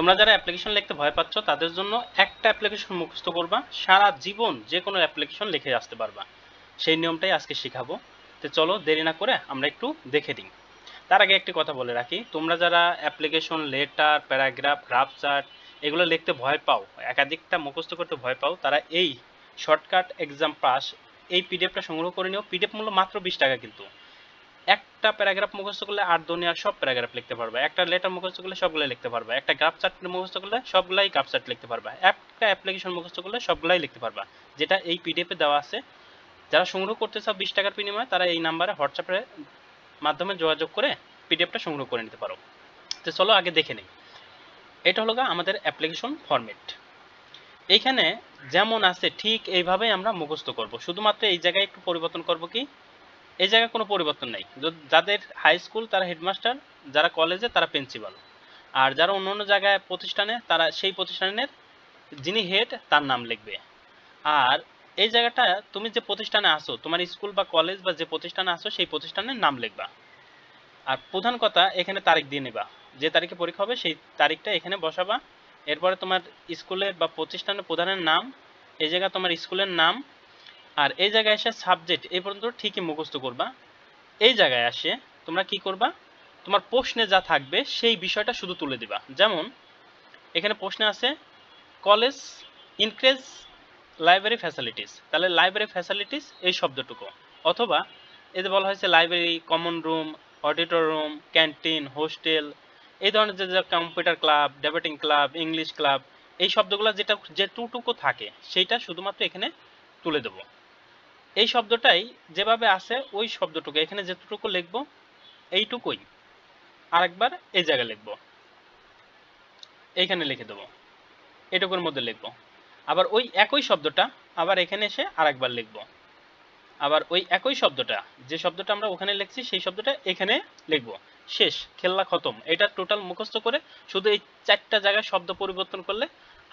তোমরা যারা অ্যাপ্লিকেশন লিখতে ভয় পাচ্ছ তাদের জন্য একটা অ্যাপ্লিকেশন মুখস্থ করবা, সারা জীবন যে কোনো অ্যাপ্লিকেশন লিখে আসতে পারবা। সেই নিয়মটাই আজকে শেখাবো। তো চলো দেরি না করে আমরা একটু দেখে নিই। তার আগে একটি কথা বলে রাখি, তোমরা যারা application, letter, paragraph, graph chart এগুলো লিখতে ভয় পাও, একাধিকটা মুখস্থ করতে ভয় পাও, তারা এই শর্টকাট এক্সাম পাস এই পিডিএফটা সংগ্রহ করে নিও। পিডিএফ মূল্য মাত্র 20 টাকা। কিন্তু একটা প্যারাগ্রাফ মুখস্থ করলে আর দুনিয়ার সব প্যারাগ্রাফ লিখতে পারবে, একটা লেটার মুখস্থ করলে সবগুলাই লিখতে পারবে, একটা গ্রাফ চার্ট মুখস্থ করলে সবগুলাই গ্রাফ চার্ট লিখতে পারবে, একটা অ্যাপ্লিকেশন মুখস্থ করলে সবগুলাই লিখতে পারবা, যেটা এই পিডিএফে দেওয়া আছে। যারা সংগ্রহ করতে চাও 20 টাকার বিনিময়ে, তারা এই নাম্বারে হোয়াটসঅ্যাপের মাধ্যমে যোগাযোগ করে পিডিএফটা সংগ্রহ করে নিতে পারো। তো চলো আগে দেখে নিই। এটা হলো আমাদের অ্যাপ্লিকেশন ফরম্যাট। এইখানে যেমন আছে ঠিক এইভাবেই আমরা মুখস্থ করব, শুধুমাত্র এই জায়গায় একটু পরিবর্তন করব। কি এই জায়গায় কোনো পরিবর্তন নাই। যাদের হাই স্কুল তারা হেডমাস্টার, যারা কলেজে তারা প্রিন্সিপাল, আর যারা অন্য অন্য জায়গায় প্রতিষ্ঠানে তারা সেই প্রতিষ্ঠানের যিনি হেড তার নাম লিখবে। আর এই জায়গাটা তুমি যে প্রতিষ্ঠানে আসো, তোমার স্কুল বা কলেজ বা যে প্রতিষ্ঠানে আসো সেই প্রতিষ্ঠানের নাম লিখবা। আর প্রধান কথা, এখানে তারিখ দিয়ে নেবা, যে তারিখে পরীক্ষা হবে সেই তারিখটা এখানে বসাবা। এরপরে তোমার স্কুলের বা প্রতিষ্ঠানের প্রধানের নাম, এই জায়গায় তোমার স্কুলের নাম, আর এই জায়গায় এসে সাবজেক্ট এই পর্যন্ত ঠিকই মুখস্থ করবা। এই জায়গায় আসে তোমরা কি করবা, তোমার প্রশ্নে যা থাকবে সেই বিষয়টা শুধু তুলে দিবা। যেমন এখানে প্রশ্নে আছে কলেজ ইনক্রিজ লাইব্রেরি ফ্যাসিলিটিস, তাহলে লাইব্রেরি ফ্যাসিলিটিস এই শব্দটুকু। অথবা এতে বলা হয়েছে library, common room, auditor room, canteen, hostel, এই ধরনের যে computer club, debating club, English club, এই শব্দগুলো যেটুকু থাকে সেইটা শুধুমাত্র এখানে তুলে দেবো। এই শব্দটাই যেভাবে আছে ওই শব্দটুকু এখানে যেটুকু লিখবো এইটুকুই আরেকবার এই জায়গায় লিখবো, এইখানে লিখে দেবো, এটুকুর মধ্যে লিখবো। আবার ওই একই শব্দটা আবার এখানে এসে আরেকবার লিখবো। আবার ওই একই শব্দটা, যে শব্দটা আমরা ওখানে লিখছি সেই শব্দটা এখানে লিখবো। শেষ, খেলা খতম। এটা টোটাল মুখস্থ করে শুধু এই 4টা জায়গায় শব্দ পরিবর্তন করলে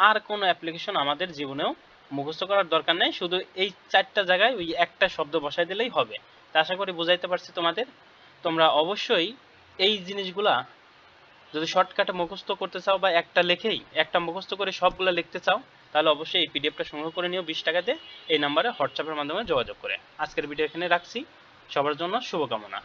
আর কোনো অ্যাপ্লিকেশন আমাদের জীবনেও মুখস্থ করার দরকার নেই। শুধু এই 4টা জায়গায় ওই একটা শব্দ বসাই দিলেই হবে। তা আশা করি বুঝাইতে পারছি তোমাদের। তোমরা অবশ্যই এই জিনিসগুলা যদি শর্টকাটে মুখস্থ করতে চাও বা একটা লেখেই একটা মুখস্থ করে সবগুলো লিখতে চাও, তাহলে অবশ্যই এই পিডিএফটা সংগ্রহ করে নিও 20 টাকাতে, এই নাম্বারে হোয়াটসঅ্যাপের মাধ্যমে যোগাযোগ করে। আজকের ভিডিও এখানে রাখছি। সবার জন্য শুভকামনা।